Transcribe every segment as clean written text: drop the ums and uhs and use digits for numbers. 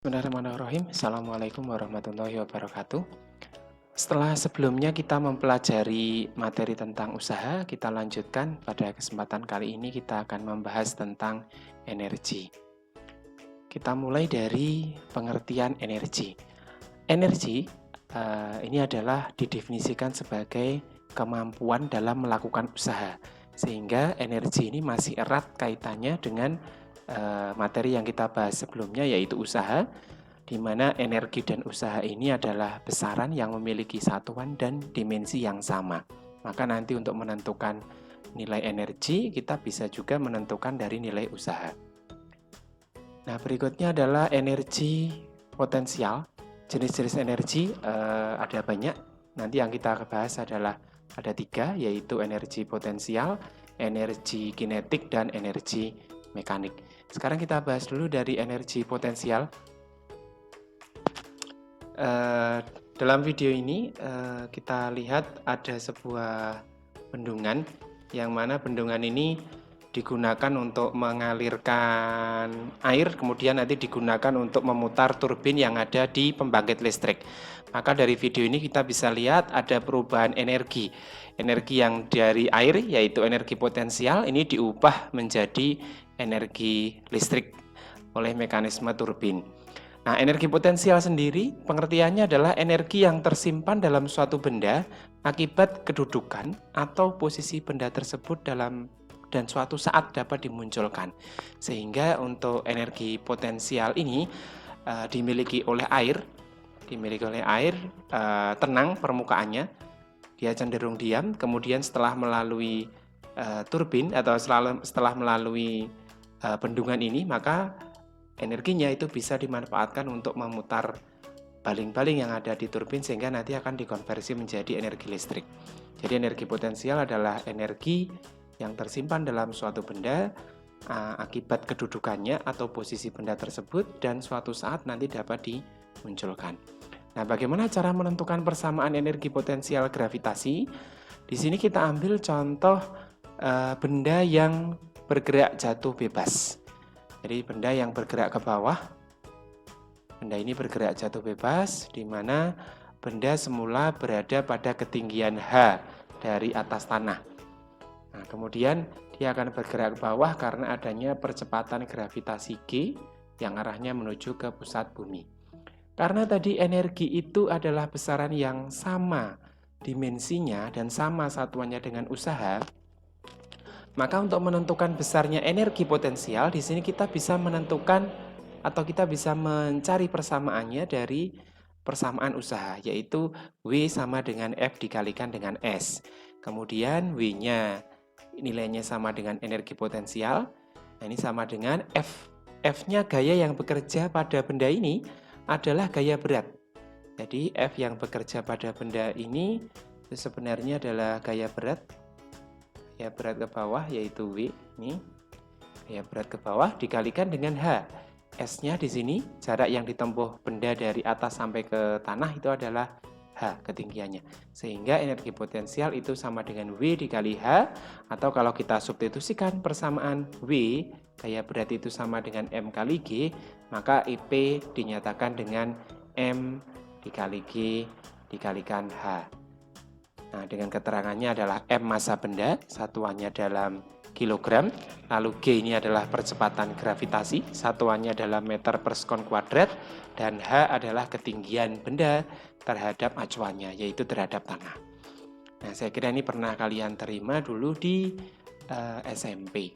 Bismillahirrahmanirrahim. Assalamualaikum warahmatullahi wabarakatuh. Setelah sebelumnya kita mempelajari materi tentang usaha, kita lanjutkan pada kesempatan kali ini kita akan membahas tentang energi. Kita mulai dari pengertian energi. Energi ini adalah didefinisikan sebagai kemampuan dalam melakukan usaha, sehingga energi ini masih erat kaitannya dengan materi yang kita bahas sebelumnya, yaitu usaha, di mana energi dan usaha ini adalah besaran yang memiliki satuan dan dimensi yang sama. Maka nanti untuk menentukan nilai energi, kita bisa juga menentukan dari nilai usaha. Nah, berikutnya adalah energi potensial. Jenis-jenis energi ada banyak. Nanti yang kita bahas adalah ada 3, yaitu energi potensial, energi kinetik, dan energi mekanik. Sekarang kita bahas dulu dari energi potensial. Dalam video ini kita lihat ada sebuah bendungan, yang mana bendungan ini digunakan untuk mengalirkan air, kemudian nanti digunakan untuk memutar turbin yang ada di pembangkit listrik. Maka dari video ini kita bisa lihat ada perubahan energi. Energi yang dari air, yaitu energi potensial, ini diubah menjadi energi listrik oleh mekanisme turbin. Nah, energi potensial sendiri pengertiannya adalah energi yang tersimpan dalam suatu benda akibat kedudukan atau posisi benda tersebut dan suatu saat dapat dimunculkan. Sehingga untuk energi potensial ini dimiliki oleh air, tenang permukaannya, dia cenderung diam, kemudian setelah melalui turbin atau setelah melalui bendungan ini, maka energinya itu bisa dimanfaatkan untuk memutar baling-baling yang ada di turbin sehingga nanti akan dikonversi menjadi energi listrik. Jadi energi potensial adalah energi yang tersimpan dalam suatu benda akibat kedudukannya atau posisi benda tersebut dan suatu saat nanti dapat dimunculkan. Nah, bagaimana cara menentukan persamaan energi potensial gravitasi? Di sini kita ambil contoh benda yang bergerak jatuh bebas. Jadi benda yang bergerak ke bawah, benda ini bergerak jatuh bebas, di mana benda semula berada pada ketinggian H dari atas tanah. Nah, kemudian dia akan bergerak ke bawah karena adanya percepatan gravitasi G yang arahnya menuju ke pusat bumi. Karena tadi energi itu adalah besaran yang sama dimensinya dan sama satuannya dengan usaha, maka untuk menentukan besarnya energi potensial, di sini kita bisa menentukan atau kita bisa mencari persamaannya dari persamaan usaha, yaitu W sama dengan F dikalikan dengan S. Kemudian W-nya nilainya sama dengan energi potensial, nah ini sama dengan F. F-nya gaya yang bekerja pada benda ini adalah gaya berat. Jadi F yang bekerja pada benda ini itu sebenarnya adalah gaya berat ke bawah, yaitu W ini gaya berat ke bawah dikalikan dengan H. S-nya di sini jarak yang ditempuh benda dari atas sampai ke tanah itu adalah H ketinggiannya. Sehingga energi potensial itu sama dengan W dikali H, atau kalau kita substitusikan persamaan W gaya berat itu sama dengan M kali G, maka IP dinyatakan dengan M dikali G dikalikan H. Nah, dengan keterangannya adalah M massa benda, satuannya dalam kilogram, lalu G ini adalah percepatan gravitasi, satuannya dalam meter per sekon kuadrat, dan H adalah ketinggian benda terhadap acuannya, yaitu terhadap tanah. Nah, saya kira ini pernah kalian terima dulu di SMP.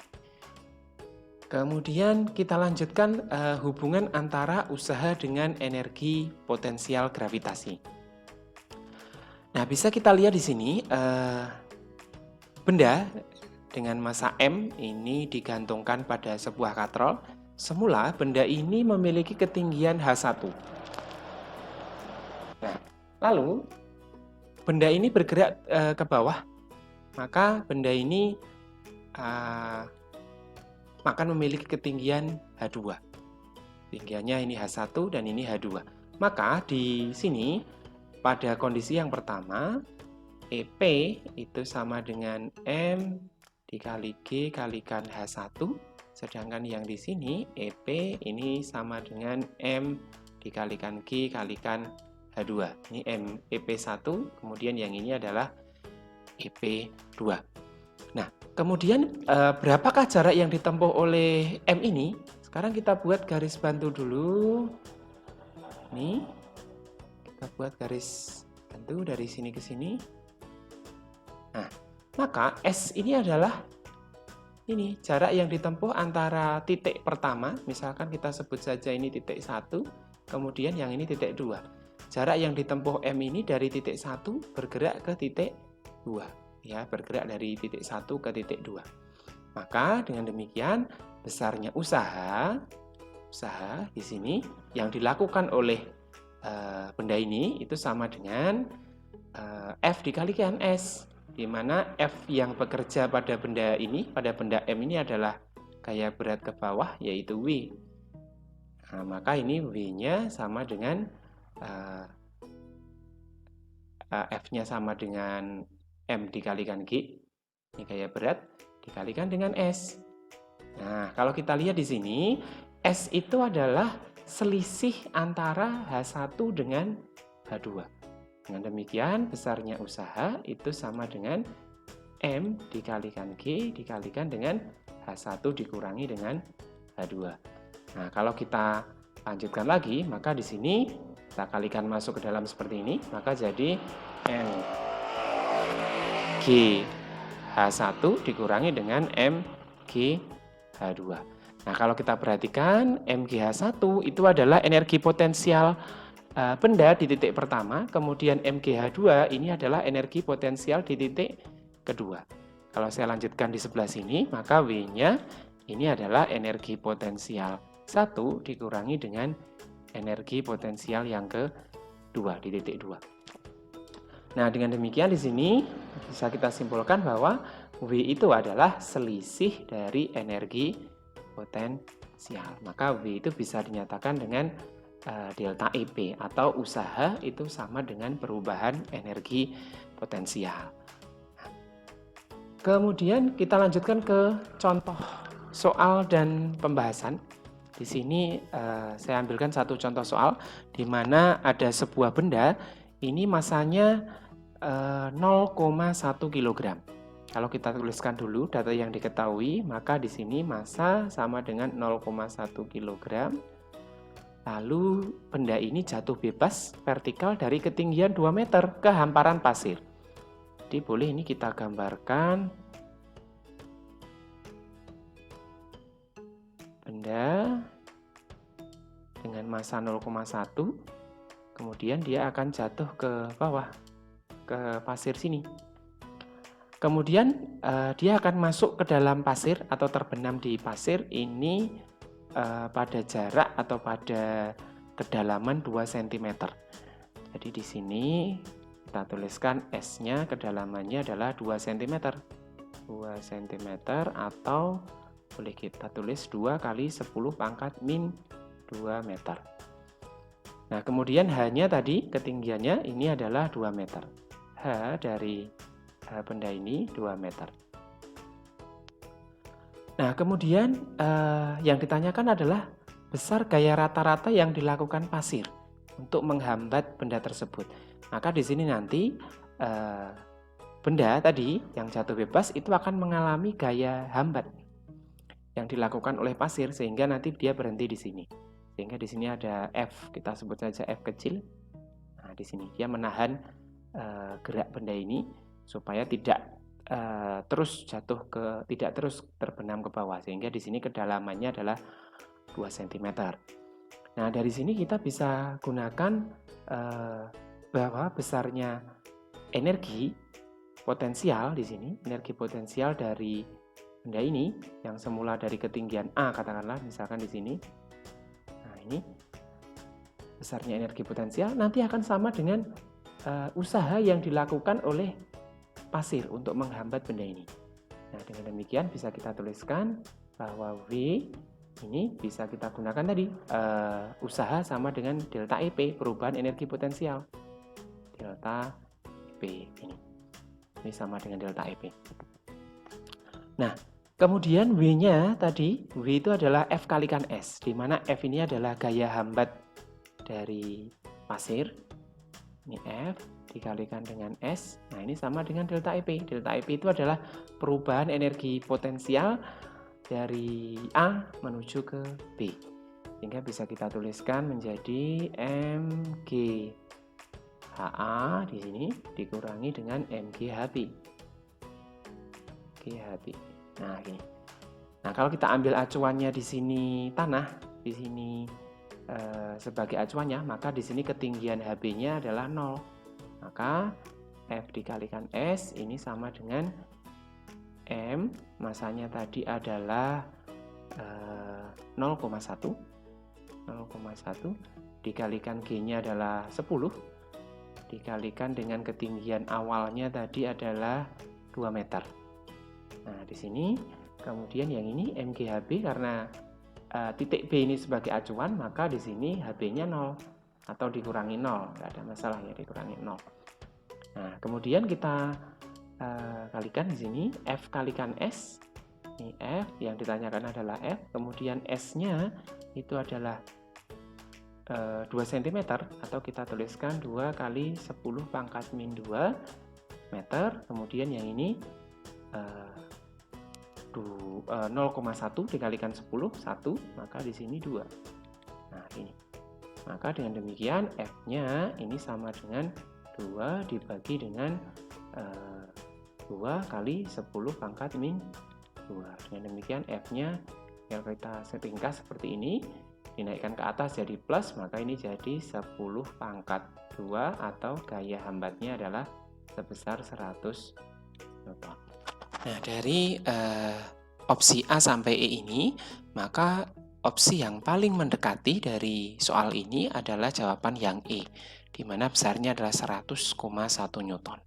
Kemudian kita lanjutkan hubungan antara usaha dengan energi potensial gravitasi. Nah, bisa kita lihat di sini benda dengan massa M ini digantungkan pada sebuah katrol. Semula benda ini memiliki ketinggian H1. Nah, lalu benda ini bergerak ke bawah, maka benda ini akan memiliki ketinggian H2. Tinggiannya ini H1 dan ini H2. Maka di sini pada kondisi yang pertama, EP itu sama dengan M dikali G kalikan H1 Sedangkan yang di sini EP ini sama dengan M dikalikan G kalikan H2. Ini M EP1, kemudian yang ini adalah EP2. Nah, kemudian berapakah jarak yang ditempuh oleh M ini? Sekarang kita buat garis bantu dulu. Ini kita buat garis bantu dari sini ke sini. Nah, maka S ini adalah ini jarak yang ditempuh antara titik pertama, misalkan kita sebut saja ini titik 1, kemudian yang ini titik 2. Jarak yang ditempuh M ini dari titik 1 bergerak ke titik 2. Ya, bergerak dari titik 1 ke titik 2. Maka dengan demikian besarnya usaha di sini yang dilakukan oleh benda ini itu sama dengan F dikalikan S, di mana F yang bekerja pada benda ini, pada benda M ini adalah gaya berat ke bawah, yaitu W. Nah, maka ini W-nya sama dengan F-nya sama dengan M dikalikan G, ini gaya berat, dikalikan dengan S. Nah, kalau kita lihat di sini, S itu adalah selisih antara H1 dengan H2. Dengan demikian, besarnya usaha itu sama dengan M dikalikan G dikalikan dengan H1 dikurangi dengan H2. Nah, kalau kita lanjutkan lagi, maka di sini kita kalikan masuk ke dalam seperti ini, maka jadi M G H1 dikurangi dengan M G H2. Nah, kalau kita perhatikan, MgH1 itu adalah energi potensial benda di titik pertama, kemudian MgH2 ini adalah energi potensial di titik kedua. Kalau saya lanjutkan di sebelah sini, maka W-nya ini adalah energi potensial 1 dikurangi dengan energi potensial yang kedua di titik 2. Nah, dengan demikian di sini bisa kita simpulkan bahwa W itu adalah selisih dari energi potensial. Maka W itu bisa dinyatakan dengan delta EP atau usaha itu sama dengan perubahan energi potensial. Kemudian kita lanjutkan ke contoh soal dan pembahasan. Di sini saya ambilkan satu contoh soal di mana ada sebuah benda ini masanya 0,1 kg. Kalau kita tuliskan dulu data yang diketahui, maka di sini massa sama dengan 0,1 kg. Lalu benda ini jatuh bebas vertikal dari ketinggian 2 meter ke hamparan pasir. Jadi boleh ini kita gambarkan benda dengan massa 0,1, kemudian dia akan jatuh ke bawah, ke pasir sini. Kemudian dia akan masuk ke dalam pasir atau terbenam di pasir ini pada jarak atau pada kedalaman 2 cm. Jadi di sini kita tuliskan S-nya kedalamannya adalah 2 cm. 2 cm atau boleh kita tulis 2 kali 10 pangkat min 2 meter. Nah, kemudian H-nya tadi ketinggiannya ini adalah 2 meter. H dari benda ini 2 meter. Nah, kemudian yang ditanyakan adalah besar gaya rata-rata yang dilakukan pasir untuk menghambat benda tersebut. Maka di sini nanti benda tadi yang jatuh bebas itu akan mengalami gaya hambat yang dilakukan oleh pasir sehingga nanti dia berhenti di sini. Sehingga di sini ada F, kita sebut saja F kecil. Nah, di sini dia menahan gerak benda ini supaya tidak terus jatuh tidak terus terbenam ke bawah, sehingga di sini kedalamannya adalah 2 cm. Nah, dari sini kita bisa gunakan bahwa besarnya energi potensial di sini, energi potensial dari benda ini yang semula dari ketinggian A katakanlah misalkan di sini. Nah, ini besarnya energi potensial nanti akan sama dengan usaha yang dilakukan oleh pasir untuk menghambat benda ini. Nah, dengan demikian bisa kita tuliskan bahwa W ini bisa kita gunakan tadi usaha sama dengan delta EP, perubahan energi potensial. Delta EP ini sama dengan delta EP. Nah, Kemudian W-nya tadi, W itu adalah F kalikan S, di mana F ini adalah gaya hambat dari pasir. Ini F dikalikan dengan S. Nah, ini sama dengan delta EP. Delta EP itu adalah perubahan energi potensial dari A menuju ke B. Sehingga bisa kita tuliskan menjadi MG HA di sini dikurangi dengan MGHB. GHB. Nah, ini. Nah, kalau kita ambil acuannya di sini tanah, di sini sebagai acuannya, maka di sini ketinggian HB-nya adalah 0. Maka F dikalikan S ini sama dengan M, masanya tadi adalah 0,1. 0,1 dikalikan G-nya adalah 10, dikalikan dengan ketinggian awalnya tadi adalah 2 meter. Nah, di sini kemudian yang ini MGHB karena titik B ini sebagai acuan, maka di sini HB-nya 0 atau dikurangi 0, nggak ada masalah ya, dikurangi 0. Nah, kemudian kita kalikan di sini F kalikan S. Ini F, yang ditanyakan adalah F, kemudian S-nya itu adalah 2 cm atau kita tuliskan 2 kali 10 pangkat min 2 meter, kemudian yang ini 0,1 dikalikan 10, 1, maka di sini 2. Nah, ini. Maka dengan demikian F-nya ini sama dengan 2 dibagi dengan 2 kali 10 pangkat min 2. Dengan demikian F-nya yang kita ringkas seperti ini, dinaikkan ke atas jadi plus, maka ini jadi 10 pangkat 2 atau gaya hambatnya adalah sebesar 100 Newton. Nah, dari opsi A sampai E ini, maka opsi yang paling mendekati dari soal ini adalah jawaban yang E, di mana besarnya adalah 100,1 Newton.